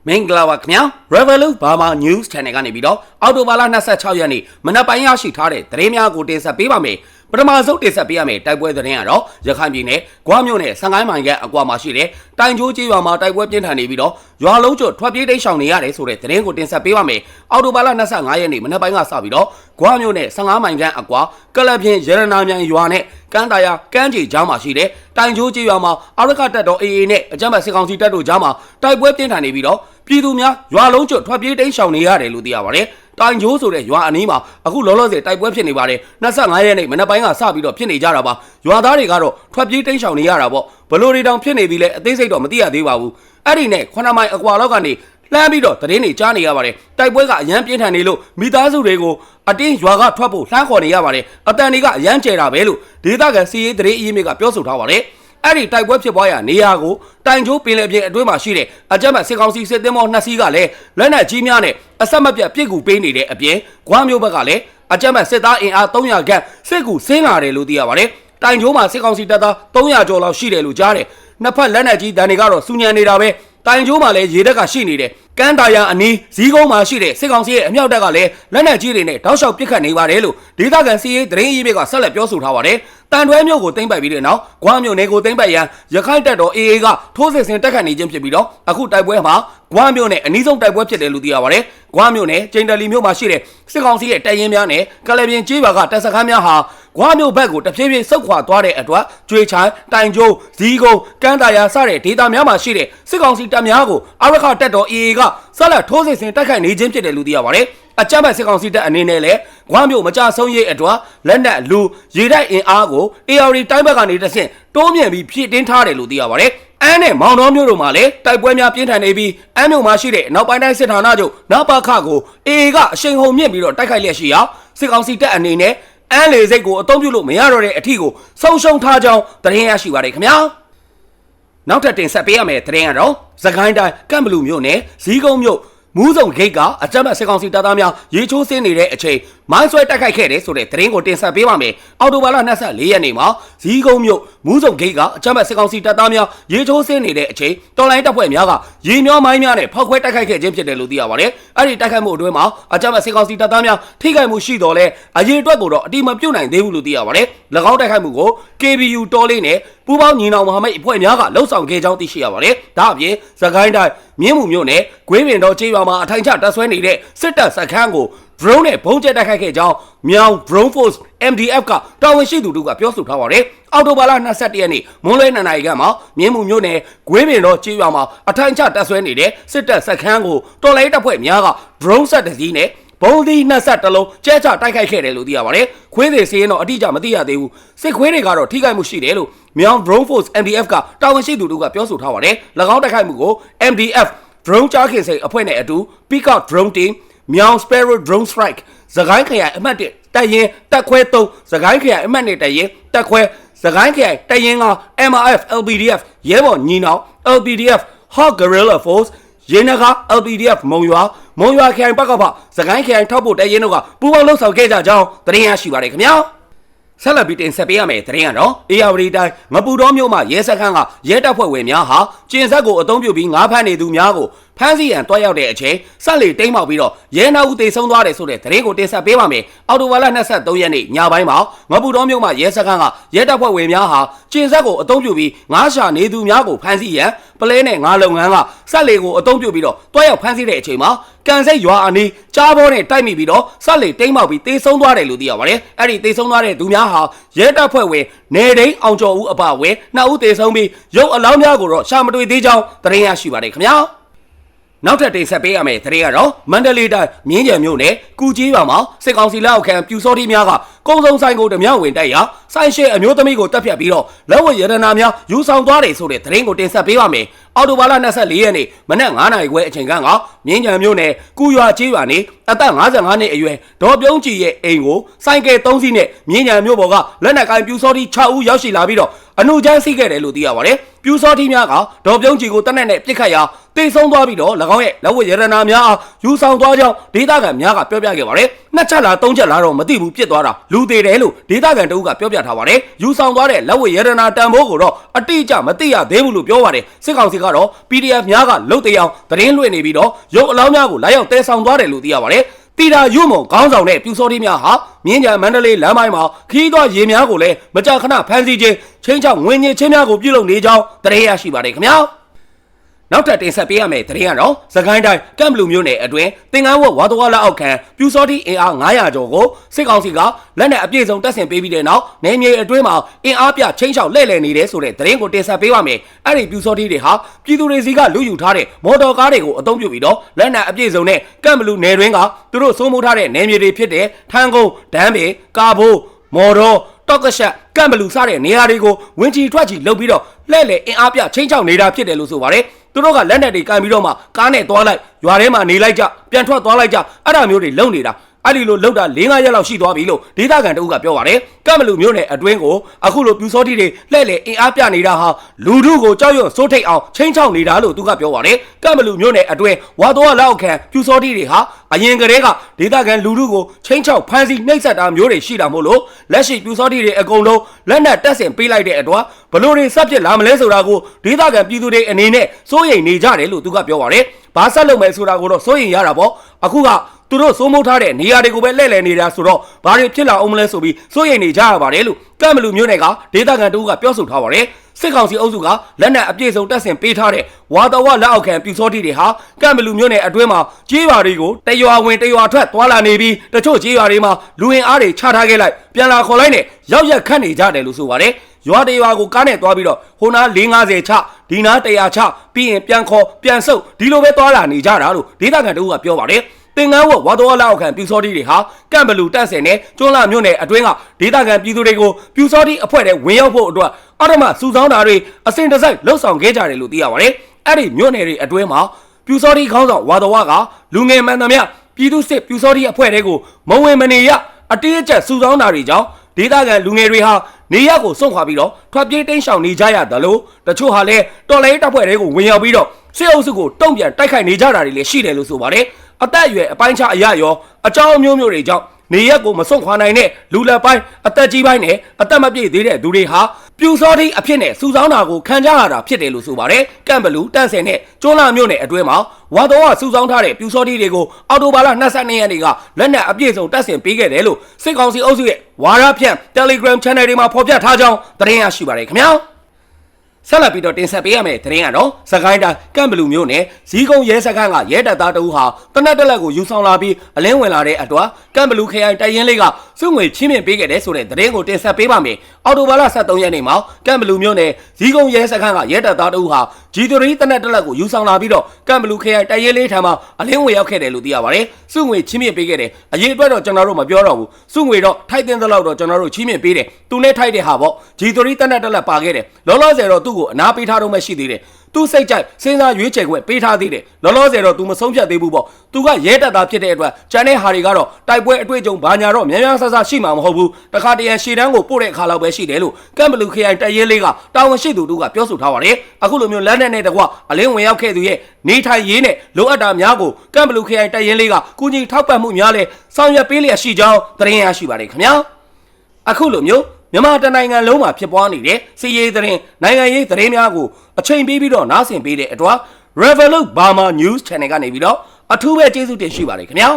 မင်္ဂလာပါခင်ဗျာ Revolut Burma News Channel ကနေပြီးတော့အော်တိုဘာလ26ရက်နေ့မနက်ပိုင်းရရှိထားတဲ့သတင်းများကိုတင်ဆက်ပေးပါမယ်ပထမဆုံးတင်ဆက်ပေးရမယ့်တိုက်ပွဲသတင်းကတော့ရခိုင်ပြည်နယ်ဂွမြို့နယ်15မိုင်ကအကွာမှာရှိတဲ့တိုင်ကျိုးကျေးရွာမှာတိုက်ပွဲပြင်းထန်နေပြီးတော့ရွာလုံးကျွတ်ထွက်ပြေးတိတ်ရှောင်နေရတယ်ဆိုတဲ့သတင်းကိုတင်ဆက်ပေးပါမယ်အော်တိုဘာလ25ရက်နေ့မနက်ပိုင်းကစပြီးတော့ဂွမြို့နယ်15မိုင်ကအကွာကလပ်ပြင်းရတနာမြိုင်ရွာနဲ့ကန်းတာယာကန်းကြီးကြားမှာရှိတဲ့တိုင်ကျိုးကျေးရွာမှာအာရခတက်တော် AA နဲ့အကြမ်းဖက်စစ်ကောင်စီတပ်တို့ကြားမှာတိုက်ပွဲပြင်းထန်နေပြီးတော့ပြည်သူများရွာလုံးကျွတ်ထွက်ပြေးတိမ်းရှောင်နေရတယ်လို့သိရပါတယ်။တိုင်ကျိုးဆိုတဲ့ရွာအနီးမှာအခုလောလောဆယ်တိုက်ပွဲဖြစ်နေပါတယ်။25ရက်နေ့မနက်ပိုင်းကစပြီးတော့ဖြစ်နေကြတာပါ။ရွာသားတွေကတော့ထွက်ပြေးတိမ်းရှောင်နေရတာပေါ့။ဘလို့တွေတောင်ဖြစ်နေပြီလဲအသေးစိတ်တော့မသိရသေးပါဘူး။အဲ့ဒီနဲ့9မိုင်အကွာလောက်ကနေလှမ်းပြီးတော့သတင်းတွေကြားနေရပါတယ်။တိုက်ပွဲကအရန်ပြင်းထန်နေလို့မိသားစုတွေကိုအတင်းရွာကထွက်ဖို့လှမ်းခေါ်နေရပါတယ်။အတန်တွေကအရန်ကျဲတာပဲလို့ဒေသခံစီရေးသတင်းအရေးမြစ်ကပြောဆိုထားပါတယ်။အဲ့ဒီတိုက်ပွဲဖြစ်ပွားရာနေရာကိုတိုင်ကျိုးပင်လယ်ပြင်အတွင်းမှာရှိတဲ့အကြမ်းဖက်စစ်ကောင်စီစစ်သည်မော2စီးကလည်းလက်နက်ကြီးများနဲ့အဆက်မပြတ်ပစ်ကူပေးနေတဲ့အပြင်ဂွမြို့ဘက်ကလည်းအကြမ်းဖက်စစ်သားအင်အား300ခန့်စစ်ကူဆင်းလာတယ်လို့သိရပါတယ်။တိုင်ကျိုးမှာစစ်ကောင်စီတပ်သား300ကျော်လောက်ရှိတယ်လို့ကြားတယ်။နှစ်ဖက်လက်နက်ကြီးတန်တွေကတော့စူညံနေတာပဲ။တိုင်ကျိုးမှာလည်းရေတပ်ကရှိနေတယ်။ကန်းတာယာအနီးဇီးကုန်းမှာရှိတဲ့စစ်ကောင်စီရဲ့အမြောက်တပ်ကလည်းလက်နက်ကြီးတွေနဲ့တောက်လျှောက်ပစ်ခတ်နေပါတယ်လို့ဒေသခံစီရေးသတင်းအရေးမြစ်ကဆက်လက်ပြောဆိုထားပါတယ်။တန်တွဲမြို့ကိုသိမ်းပိုက်ပြီးတဲ့နောက်ဂွမြို့နယ်ကိုသိမ်းပိုက်ရန်ရခိုင်တပ်တော် AA ကထိုးစစ်ဆင်တက်ခတ်နေခြင်းဖြစ်ပြီးတော့အခုတိုက်ပွဲမှာဂွမြို့နယ်အနီးဆုံးတိုက်ပွဲဖြစ်တယ်လို့သိရပါတယ်။ဂွမြို့နယ်ကျိန်တလီမြို့မှာရှိတဲ့စစ်ကောင်စီရဲ့တပ်ရင်းများနဲ့ကလပြင်ကျေးရွာကတပ်စခန်းများဟာဂွမြို့ဘက်ကိုတဖြည်းဖြည်းဆုတ်ခွာသွားတဲ့အတွက်ကျွေချိုင်းတိုင်ကျိုးဇီးကုန်းကန်းတာယာစတဲ့ဒေသများမှာရှိတဲ့စစ်ကောင်စီတပ်များကိုအာရခတပ်တော် AA ကဆက်လက်ထိုးစစ်ဆင်တက်ခတ်နေခြင်းဖြစ်တယ်လို့သိရပါတယ်။အကြမ်းဖက်စစ်ကောင်စီတပ်အနေနဲ့လည်းဂွမြို့မကြဆုံးရေးအတွက်လက်နက်လူရေတိုက်အင်အားကို AR တိုင်းဘက်ကနေတဆင့်တိုးမြင့်ပြီးဖြည့်တင်းထားတယ်လို့သိရပါတယ်။အန်းနဲ့မောင်တော်မြို့တို့မှာလည်းတိုက်ပွဲများပြင်းထန်နေပြီးအန်းမြို့မှာရှိတဲ့နောက်ပိုင်းတိုင်းစစ်ဌာနချုပ်နပခကို AA ကအရှိန်ဟုန်မြင့်ပြီးတော့တိုက်ခိုက်လျက်ရှိရာစစ်ကောင်စီတပ်အနေနဲ့အန်းလေစိတ်ကိုအသုံးပြုလို့မရတော့တဲ့အထီကိုဆုံးရှုံးထားကြောင်းသတင်းရရှိပါတယ်ခင်ဗျာ။နောက်ထပ်တင်ဆက်ပေးရမယ့်သတင်းကတော့စကိုင်းတိုင်းကံဘလူမြို့နယ်ဇီးကုန်းမြို့မူးစုံဂိတ်ကအကြမ်းဖက်စစ်ကောင်စီတပ်သားများရေချိုးဆင်းနေတဲ့အချိန်မိုင်းဆွဲတိုက်ခိုက်ခဲ့တဲ့ဆိုတဲ့သတင်းကိုတင်ဆက်ပေးပါမယ်။အော်တိုဘာလ24ရက်နေ့မှာဇီးကုန်းမြို့မူးစုံဂိတ်ကအကြမ်းဖက်စစ်ကောင်စီတပ်သားများရေချိုးဆင်းနေတဲ့အချိန်တော်လိုင်းတပ်ဖွဲ့များကရေမျောမိုင်းများနဲ့ဖောက်ခွဲတိုက်ခိုက်ခဲ့ခြင်းဖြစ်တယ်လို့သိရပါတယ်။အဲ့ဒီတိုက်ခိုက်မှုအတွင်းမှာအကြမ်းဖက်စစ်ကောင်စီတပ်သားများထိခိုက်မှုရှိတော်လဲအရေးအတွက်ကိုတော့အတိမပြုတ်နိုင်သေးဘူးလို့သိရပါတယ်။၎င်းတိုက်ခိုက်မှုကို KBU တော်လေးနဲ့ပူးပေါင်းညီနောင်မဟာမိတ်အဖွဲ့များကလှုပ်ဆောင်ခဲ့ကြောင်းသိရှိရပါတယ်။ဒါအပြင်စကိုင်းတိုင်းမြင်းမှုမြို့နယ်ဂွေးပင်တော်ကျေးရွာမှာအထိုင်ချတပ်ဆွဲနေတဲ့စစ်တပ်စခန်းကို drone နဲ့ဘုံကျဲတိုက်ခိုက်ခဲ့ကြောင်းမြောင် drone force MDF ကတာဝန်ရှိသူတို့ကပြောဆိုထားပါတယ်။အော်တိုဘာလ21ရက်နေ့မွန်းလွဲ2နာရီခန့်မှာမြင်းမှုမြို့နယ်ဂွေးပင်တော်ကျေးရွာမှာအထိုင်ချတပ်ဆွဲနေတဲ့စစ်တပ်စခန်းကိုတော်လိုင်းတပ်ဖွဲ့များက drone ဆက်တစ်စီးနဲ့ဘုံသီး20လုံးကျဲချတိုက်ခိုက်ခဲ့တယ်လို့သိရပါတယ်။ခွေးတွေစီးရင်တော့အတိအကျမသိရသေးဘူး။စစ်ခွေးတွေကတော့ထိခိုက်မှုရှိတယ်လို့မြောင် drone force MDF ကတာဝန်ရှိသူတို့ကပြောဆိုထားပါတယ်။၎င်းတိုက်ခိုက်မှုကို MDF drone ကြားခင်စိန်အဖွဲ့နဲ့အတူ Peacock drone team မြောင် Sparrow drone strike စကိုင်းခရိုင်အမှတ်1တပ်ရင်းတပ်ခွဲ3စကိုင်းခရိုင်အမှတ်2တပ်ရင်းတပ်ခွဲစကိုင်းခရိုင်တပ်ရင်းက MRF LPDF ရဲဘော်ညီနောင် LPDF Hawk Guerrilla Force ရင်းနဂါ LPDF မုံရွာခရိုင်ဘက်ကဖစကိုင်းခရိုင်ထောက်ဖို့တပ်ရင်းတို့ကပူးပေါင်းလှုပ်ဆောင်ခဲ့ကြကြောင်းသတင်းရရှိပါတယ်ခင်ဗျာဆက်လက်ပြီးတင်ဆက်ပေးရမယ့်သတင်းကတော့အေယာဝတီတိုင်းငပူတော်မြို့မှာရဲစခန်းကရဲတပ်ဖွဲ့ဝင်များဟာကျင်ဆက်ကိုအုံပြုပြီးငါးဖမ်းနေသူများကိုဖမ်းဆီးရန်တွားရောက်တဲ့အချိန်ဆက်လေတိမ်းမောက်ပြီးတော့ရဲနာဦးတေဆုံးသွားတယ်ဆိုတဲ့သတင်းကိုတင်ဆက်ပေးပါမယ်။အော်တိုဘာလ23ရက်နေ့ညပိုင်းမှာငပူတော်မြို့မှာရဲစခန်းကရဲတပ်ဖွဲ့ဝင်များဟာကျင်ဆက်ကိုအုံပြုပြီးငါးရှာနေသူများကိုဖမ်းဆီးရန်ပလဲနဲ့ငါးလုပ်ငန်းကဆက်လေကိုအုံပြုပြီးတော့တွားရောက်ဖမ်းဆီးတဲ့အချိန်မှာကန်စိတ်ရွာအနီးကြားဘောနဲ့တိုက်မိပြီးတော့ဆက်လေတိမ်းမောက်ပြီးတေဆုံးသွားတယ်လို့သိရပါတယ်။အဲ့ဒီတေဆုံးသွားတဲ့သူများဟာရဲတပ်ဖွဲ့ဝင်နေတိန်အောင်ကျော်ဦးအပါအဝင်2ဦးတေဆုံးပြီးရုပ်အလောင်းများကိုတော့ရှာမတွေ့သေးကြောင်းသတင်းရရှိပါတယ်ခင်ဗျာ။နောက်ထပ်တင်ဆက်ပေးရမယ့်သတင်းကတော့မန္တလေးတိုင်းမြင်းကြံမြို့နယ်ကူကြီးရွာမှာစစ်ကောင်စီလက်အောက်ခံပြူစောတိများကကုန်းစုံဆိုင်ကိုဓမြောက်ဝင်တိုက်ရာဆိုင်ရှေအမျိုးသမီးကိုတပ်ဖြတ်ပြီးတော့လက်ဝတ်ရတနာများယူဆောင်သွားတယ်ဆိုတဲ့သတင်းကိုတင်ဆက်ပေးပါမယ်။အော်တိုဘာလ24ရက်နေ့မနက်9:00နာရီခွဲအချိန်ကမြင်းကြံမြို့နယ်ကူရွာကျေးရွာနေ အသက်55နှစ်အရွယ်ဒေါ်ပြုံးကြည်ရဲ့အိမ်ကိုစိုင်းကဲ3စီးနဲ့မြင်းညံမြို့ပေါ်ကလက်နက်ကိုင်ပြူစောတိ6ဦးရောက်ရှိလာပြီးတော့အနုချမ်းစီးခဲ့တယ်လို့သိရပါတယ်ပြူစောတိများကဒေါ်ပြုံးကြည်ကိုတက်နဲ့ပစ်ခတ်ရာတေဆုံးသွားပြီးတော့၎င်းရဲ့လက်ဝတ်ရတနာများအားယူဆောင်သွားကြောင်းဒေသခံများကပြောပြခဲ့ပါတယ်နှစ်ချက်လားသုံးချက်လားတော့မသိဘူးပြစ်သွားတာလူသေးတယ်လို့ဒေသခံတအုပ်ကပြောပြထားပါတယ်ယူဆောင်သွားတဲ့လက်ဝတ်ရတနာတန်ဖိုးကိုတော့အတိအကျမသိရသေးဘူးလို့ပြောပါတယ်စစ်ကောင်စီကတော့ PDF များကလုတ်တရားသတင်းလွှင့်နေပြီးတော့ရုပ်အလောင်းများကိုလာရောက်တဲဆောင်သွားတယ်လို့သိရပါတယ်တီတာရုံမုံခေါင်းဆောင်တဲ့ပြူစောတိများဟာမြင်းကြံမန္တလေးလမ်းပိုင်းမှာခီးသွားရေများကိုလည်းမကြာခဏဖမ်းဆီးခြင်းချင်းချောင်းငွေညင်ချင်းများကိုပြုလုပ်နေကြောင်းသတင်းရရှိပါတယ်ခင်ဗျာနောက်ထပ်တင်ဆက်ပေးရမယ့်သတင်းကတော့စကိုင်းတိုင်းကမ်ဘလူမြို့နယ်အတွင်းတင်ငန်းဝတ်ဝါတော်လာအောက်ခံပြူစောတိအင်အား900ကျော်ကိုစစ်ကောင်စီကလက်နက်အပြည့်စုံတပ်ဆင်ပေးပြီးတဲ့နောက်နေမြေအတွင်းမှာအင်အားပြချင်းချောက်လှည့်လည်နေတဲ့ဆိုတဲ့သတင်းကိုတင်ဆက်ပေးပါမယ်။အဲ့ဒီပြူစောတိတွေဟာပြည်သူတွေစီကလူယူထားတဲ့မော်တော်ကားတွေကိုအသုံးပြုပြီးတော့လက်နက်အပြည့်စုံနဲ့ကမ်ဘလူနယ်တွင်းကသူတို့စိုးမိုးထားတဲ့နေမြေတွေဖြစ်တဲ့ထန်းကုန်းဒမ်းပေကာဘိုးမော်တော်တောက်ကရှက်ကမ်ဘလူစတဲ့နေရာတွေကိုဝင်းချီထွက်ချီလုပ်ပြီးတော့လှည့်လည်အင်အားပြချင်းချောက်နေတာဖြစ်တယ်လို့ဆိုပါတယ်သူတို့ကလက်နက်တွေကန်ပြီးတော့မှကားနဲ့သွားလိုက်ရွာထဲမှာနေလိုက်ကြပြန်ထွက်သွားလိုက်ကြအဲ့ဒါမျိုးတွေလုံနေတာအဲ့ဒီလိုလုံတာ4-5ရက်လောက်ရှိသွားပြီလို့ဒေသခံတအုပ်ကပြောပါတယ်ကမ်ဘလူမျိုးနယ်အတွင်းကိုအခုလိုပြူစောတိတွေလှည့်လေအင်အားပြနေတာဟာလူထုကိုကြောက်ရွံ့စိုးထိတ်အောင်ချင်းချောက်နေတာလို့သူကပြောပါတယ်ကမ်ဘလူမျိုးနယ်အတွင်းဝါတော်လောက်ခံပြူစောတိတွေဟာအရင်ကတည်းကဒေသခံလူထုကိုချင်းချောက်ဖမ်းဆီးနှိပ်စက်တာမျိုးတွေရှိတာမို့လို့လက်ရှိပြူစောတိတွေအကုန်လုံးလက်နက်တက်ဆင်ပေးလိုက်တဲ့အတွက်ဘလို့တွေဆက်ဖြစ်လာမလဲဆိုတာကိုဒေသခံပြည်သူတွေအနေနဲ့စိုးရိမ်နေကြတယ်လို့သူကပြောပါတယ်ဘာဆက်လုပ်မယ်ဆိုတာကိုတော့စိုးရိမ်ရတာပေါ့အခုကသူတို့စိုးမိုးထားတဲ့နေရာတွေကိုပဲလှည့်လည်နေတာဆိုတော့ဘာတွေဖြစ်လာအောင်မလဲဆိုပြီးစိုးရိမ်နေကြရပါတယ်လို့ကမ်ဘလူမျိုးနယ်ကဒေသခံတအုပ်ကပြောဆိုထားပါတယ်စစ်ကောင်စီအုပ်စုကလက်နက်အပြည့်စုံတပ်ဆင်ပေးထားတဲ့ဝါတော်ဝလက်အောက်ခံပြူစောတိတွေဟာကမ်ဘလူမျိုးနယ်အတွင်းမှာကြေးရွာတွေကိုတရွာဝင်တရွာထွက်သွားလာနေပြီးတချို့ကြေးရွာတွေမှာလူဝင်အားတွေချထားခဲ့လိုက်ပြန်လာခေါ်လိုက်နဲ့ရောက်ရက်ခတ်နေကြတယ်လို့ဆိုပါတယ်ရွာတရွာကိုကားနဲ့သွားပြီးတော့ဟိုနာ450ချဒီနာ100ချပြီးရင်ပြန်ခေါ်ပြန်ဆုပ်ဒီလိုပဲသွားလာနေကြတာလို့ဒေသခံတအုပ်ကပြောပါတယ်တင်ငန်းဝဝါတော်လောက်ခံပြူစောတိတွေဟာကမ်ဘလူတက်ဆင်နဲ့ကျွန်းလာမြို့နယ်အတွင်းကဒေသခံပြည်သူတွေကိုပြူစောတိအဖွဲ့တဲ့ဝင်ရောက်ဖို့အတွက်အရမစုဆောင်းတာတွေအစဉ်တစိုက်လှုပ်ဆောင်ခဲ့ကြတယ်လို့သိရပါတယ်။အဲ့ဒီမြို့နယ်တွေအတွင်းမှာပြူစောတိခေါင်းဆောင်ဝါတော်ကလူငယ်မှန်သမျှပြည်သူစစ်ပြူစောတိအဖွဲ့တွေကိုမဝင်မနေရအတေးအကျပ်စုဆောင်းတာတွေကြောင့်ဒေသခံလူငယ်တွေဟာနေရက်ကိုစွန့်ခွာပြီးတော့ထွက်ပြေးတိမ်းရှောင်နေကြရတယ်လို့တချို့ဟာလည်းတော်လိုင်းတပ်ဖွဲ့တွေကိုဝင်ရောက်ပြီးတော့စစ်အုပ်စုကိုတုံ့ပြန်တိုက်ခိုက်နေကြတာတွေလည်းရှိတယ်လို့ဆိုပါတယ်အသက်အရွယ်အပိုင်းခြားအရရောအကြောင်းမျိုးတွေကြောင့်နေရက်ကိုမစွန့်ခွာနိုင်တဲ့လူလက်ပိုင်းအသက်ကြီးပိုင်းနဲ့အသက်မပြည့်သေးတဲ့သူတွေဟာပြူစောတိအဖြစ်နဲ့စုဆောင်းတာကိုခံကြရတာဖြစ်တယ်လို့ဆိုပါတယ်ကမ်ဘလူတန့်ဆင်နဲ့ကျွန်းလာမြို့နယ်အတွင်းမှာဝါတော်ကစုဆောင်းထားတဲ့ပြူစောတိတွေကိုအော်တိုဘာလ22ရက်နေ့ကလက်နက်အပြည့်စုံတပ်ဆင်ပေးခဲ့တယ်လို့စစ်ကောင်စီအုပ်စုရဲ့ဝါရဖြန့် Telegram Channel တွေမှာဖော်ပြထားကြောင်းသတင်းရရှိပါတယ်ခင်ဗျာဆက်လက်ပြီးတော့တင်ဆက်ပေးရမယ့်သတင်းကတော့စကိုင်းတိုင်းကမ်ဘလူမျိုးနယ်ဇီးကုန်းရဲစခန်းကရဲတပ်သားတအုပ်ဟာတနက်တက်လက်ကိုယူဆောင်လာပြီးအလင်းဝင်လာတဲ့အတွက်ကမ်ဘလူခရိုင်တိုင်ရင်လေးကစုငွေချင်းမြင့်ပေးခဲ့တဲ့ဆိုတဲ့သတင်းကိုတင်ဆက်ပေးပါမယ်။အော်တိုဘာလ23ရက်နေ့မှာကမ်ဘလူမျိုးနယ်ဇီးကုန်းရဲစခန်းကရဲတပ်သားတအုပ်ဟာဂျီတိုရီတနက်တက်လက်ကိုယူဆောင်လာပြီးတော့ကမ်ဘလူခရိုင်တိုင်ရင်လေးထံမှာအလင်းဝင်ရောက်ခဲ့တယ်လို့သိရပါတယ်။စုငွေချင်းမြင့်ပေးခဲ့တယ်။အရေးအတွက်တော့ကျွန်တော်တို့မပြောတော့ဘူး။စုငွေတော့ထိုက်တင်သလောက်တော့ကျွန်တော်တို့ချင်းမြင့်ပေးတယ်။သူနဲ့ထိုက်တဲ့ဟာပေါ့ဂျီတိုရီတနက်တက်လက်ပါခဲ့တယ်။လောလောဆယ်တော့သူ့ကိုအနာပေးထားတော့မှရှိသေးတယ်သူစိတ်ကြိုက်စဉ်းစားရွေးချယ်ခွင့်ပေးထားသေးတယ်လောလောဆယ်တော့ तू မဆုံးဖြတ်သေးဘူးပေါ့ तू ကရဲတပ်သားဖြစ်တဲ့အတွက်ကျန်တဲ့ဟာတွေကတော့တိုက်ပွဲအတွေ့အကြုံဘာညာတော့များများဆဆရှိမှာမဟုတ်ဘူးတခါတရံရှေ့တန်းကိုပို့တဲ့အခါလောက်ပဲရှိတယ်လို့ကမ်ဘလူခရိုင်တရဲလေးကတာဝန်ရှိသူတို့ကပြောဆိုထားပါတယ်အခုလိုမျိုးလက်နက်နဲ့တကွအလင်းဝင်ရောက်ခဲ့သူရဲ့နေထိုင်ရေးနဲ့လိုအပ်တာများကိုကမ်ဘလူခရိုင်တရဲလေးကကုညီထောက်ပံ့မှုများလဲဆောင်ရွက်ပေးလျက်ရှိကြောင်းသတင်းရရှိပါတယ်ခင်ဗျာအခုလိုမျိုးမြန်မာတနိုင်ငံလုံးမှာဖြစ်ပွားနေတဲ့စီးရေးသတင်းနိုင်ငံရေးသတင်းများကိုအချိန်ပေးပြီးတော့နားဆင်ပေးတဲ့အတွက် Revolut Burma News Channel ကနေပြီးတော့အထူးပဲကျေးဇူးတင်ရှိပါတယ်ခင်ဗျာ